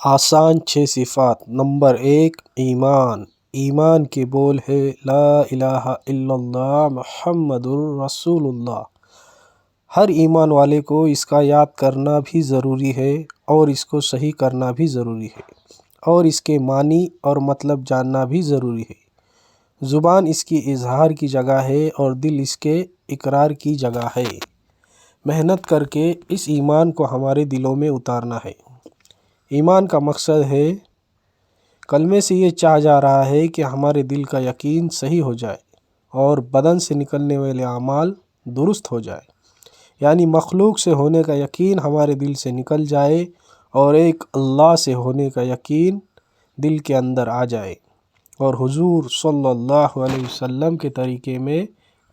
آسان 6 صفات۔ نمبر 1، ایمان۔ ایمان کے بول ہے لا الہ الا اللہ محمد الرسول اللہ۔ ہر ایمان والے کو اس کا یاد کرنا بھی ضروری ہے اور اس کو صحیح کرنا بھی ضروری ہے اور اس کے معنی اور مطلب جاننا بھی ضروری ہے۔ زبان اس کی اظہار کی جگہ ہے اور دل اس کے اقرار کی جگہ ہے۔ محنت کر کے اس ایمان کو ہمارے دلوں میں اتارنا ہے۔ ایمان کا مقصد ہے، کلمے سے یہ چاہا جا رہا ہے کہ ہمارے دل کا یقین صحیح ہو جائے اور بدن سے نکلنے والے اعمال درست ہو جائے، یعنی مخلوق سے ہونے کا یقین ہمارے دل سے نکل جائے اور ایک اللہ سے ہونے کا یقین دل کے اندر آ جائے اور حضور صلی اللہ علیہ وسلم کے طریقے میں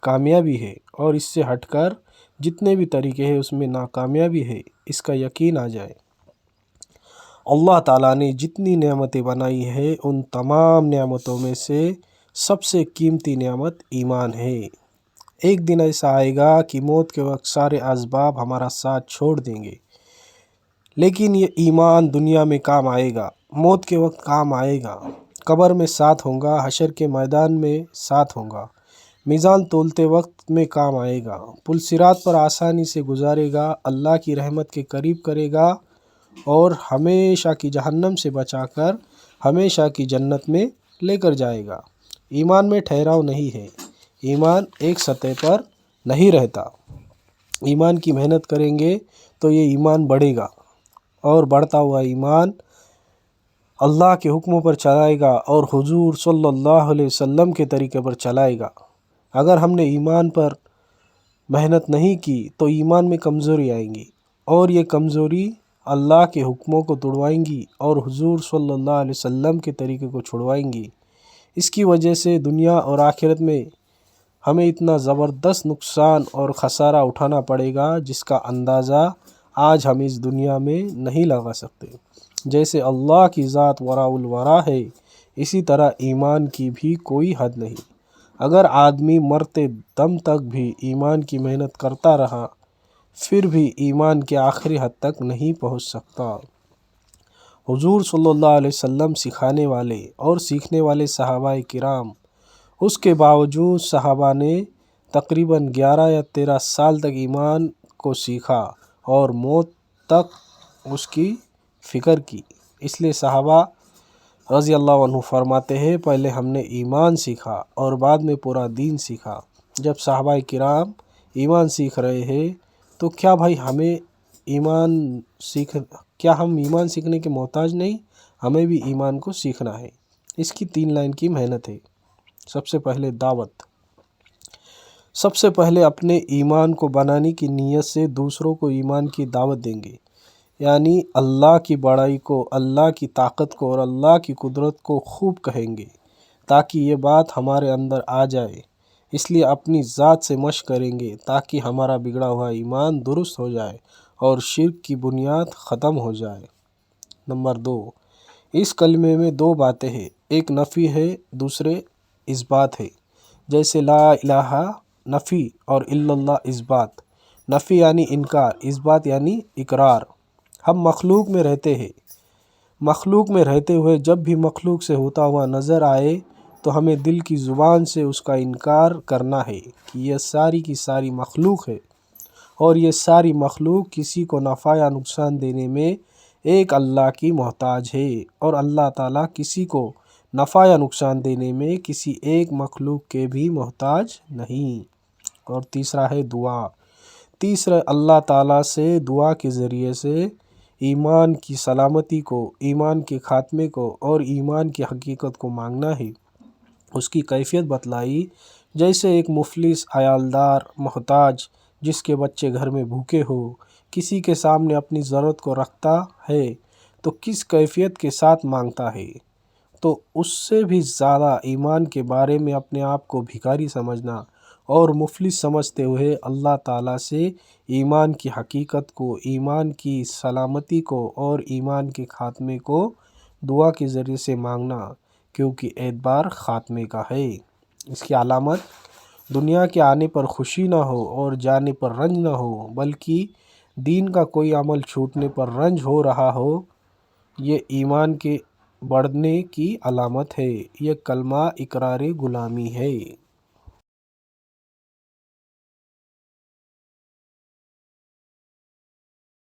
کامیابی ہے اور اس سے ہٹ کر جتنے بھی طریقے ہیں اس میں ناکامیابی ہے، اس کا یقین آ جائے۔ اللہ تعالیٰ نے جتنی نعمتیں بنائی ہیں ان تمام نعمتوں میں سے سب سے قیمتی نعمت ایمان ہے۔ ایک دن ایسا آئے گا کہ موت کے وقت سارے اسباب ہمارا ساتھ چھوڑ دیں گے، لیکن یہ ایمان دنیا میں کام آئے گا، موت کے وقت کام آئے گا، قبر میں ساتھ ہوگا، حشر کے میدان میں ساتھ ہوگا، میزان تولتے وقت میں کام آئے گا، پل صراط پر آسانی سے گزارے گا، اللہ کی رحمت کے قریب کرے گا اور ہمیشہ کی جہنم سے بچا کر ہمیشہ کی جنت میں لے کر جائے گا۔ ایمان میں ٹھہراؤ نہیں ہے، ایمان ایک سطح پر نہیں رہتا۔ ایمان کی محنت کریں گے تو یہ ایمان بڑھے گا اور بڑھتا ہوا ایمان اللہ کے حکموں پر چلائے گا اور حضور صلی اللہ علیہ وسلم کے طریقے پر چلائے گا۔ اگر ہم نے ایمان پر محنت نہیں کی تو ایمان میں کمزوری آئیں گی اور یہ کمزوری اللہ کے حکموں کو توڑوائیں گی اور حضور صلی اللہ علیہ وسلم کے طریقے کو چھڑوائیں گی۔ اس کی وجہ سے دنیا اور آخرت میں ہمیں اتنا زبردست نقصان اور خسارہ اٹھانا پڑے گا جس کا اندازہ آج ہم اس دنیا میں نہیں لگا سکتے۔ جیسے اللہ کی ذات وراء الورا ہے، اسی طرح ایمان کی بھی کوئی حد نہیں۔ اگر آدمی مرتے دم تک بھی ایمان کی محنت کرتا رہا پھر بھی ایمان کے آخری حد تک نہیں پہنچ سکتا۔ حضور صلی اللہ علیہ وسلم سکھانے والے اور سیکھنے والے صحابہ کرام، اس کے باوجود صحابہ نے تقریباً 11 یا 13 سال تک ایمان کو سیکھا اور موت تک اس کی فکر کی۔ اس لیے صحابہ رضی اللہ عنہ فرماتے ہیں، پہلے ہم نے ایمان سیکھا اور بعد میں پورا دین سیکھا۔ جب صحابہ کرام ایمان سیکھ رہے ہیں تو کیا ہم ایمان سیکھنے کے محتاج نہیں؟ ہمیں بھی ایمان کو سیکھنا ہے۔ اس کی 3 لائن کی محنت ہے۔ سب سے پہلے دعوت۔ سب سے پہلے اپنے ایمان کو بنانے کی نیت سے دوسروں کو ایمان کی دعوت دیں گے، یعنی اللہ کی بڑائی کو، اللہ کی طاقت کو اور اللہ کی قدرت کو خوب کہیں گے تاکہ یہ بات ہمارے اندر آ جائے۔ اس لیے اپنی ذات سے مشق کریں گے تاکہ ہمارا بگڑا ہوا ایمان درست ہو جائے اور شرک کی بنیاد ختم ہو جائے۔ نمبر 2، اس کلمے میں 2 باتیں ہیں، ایک نفی ہے، دوسرے اثبات ہے۔ جیسے لا الہ نفی اور الا اللہ اثبات۔ نفی یعنی انکار، اثبات یعنی اقرار۔ ہم مخلوق میں رہتے ہیں، مخلوق میں رہتے ہوئے جب بھی مخلوق سے ہوتا ہوا نظر آئے تو ہمیں دل کی زبان سے اس کا انکار کرنا ہے کہ یہ ساری کی ساری مخلوق ہے اور یہ ساری مخلوق کسی کو نفع یا نقصان دینے میں ایک اللہ کی محتاج ہے اور اللہ تعالیٰ کسی کو نفع یا نقصان دینے میں کسی ایک مخلوق کے بھی محتاج نہیں۔ اور تیسرا ہے دعا۔ تیسرا اللہ تعالیٰ سے دعا کے ذریعے سے ایمان کی سلامتی کو، ایمان کے خاتمے کو اور ایمان کی حقیقت کو مانگنا ہے۔ اس کی کیفیت بتلائی، جیسے ایک مفلس عیالدار محتاج جس کے بچے گھر میں بھوکے ہو کسی کے سامنے اپنی ضرورت کو رکھتا ہے تو کس کیفیت کے ساتھ مانگتا ہے، تو اس سے بھی زیادہ ایمان کے بارے میں اپنے آپ کو بھکاری سمجھنا اور مفلس سمجھتے ہوئے اللہ تعالیٰ سے ایمان کی حقیقت کو، ایمان کی سلامتی کو اور ایمان کے خاتمے کو دعا کے ذریعے سے مانگنا، کیونکہ اعتبار خاتمے کا ہے۔ اس کی علامت دنیا کے آنے پر خوشی نہ ہو اور جانے پر رنج نہ ہو، بلکہ دین کا کوئی عمل چھوٹنے پر رنج ہو رہا ہو، یہ ایمان کے بڑھنے کی علامت ہے۔ یہ کلمہ اقرار غلامی ہے۔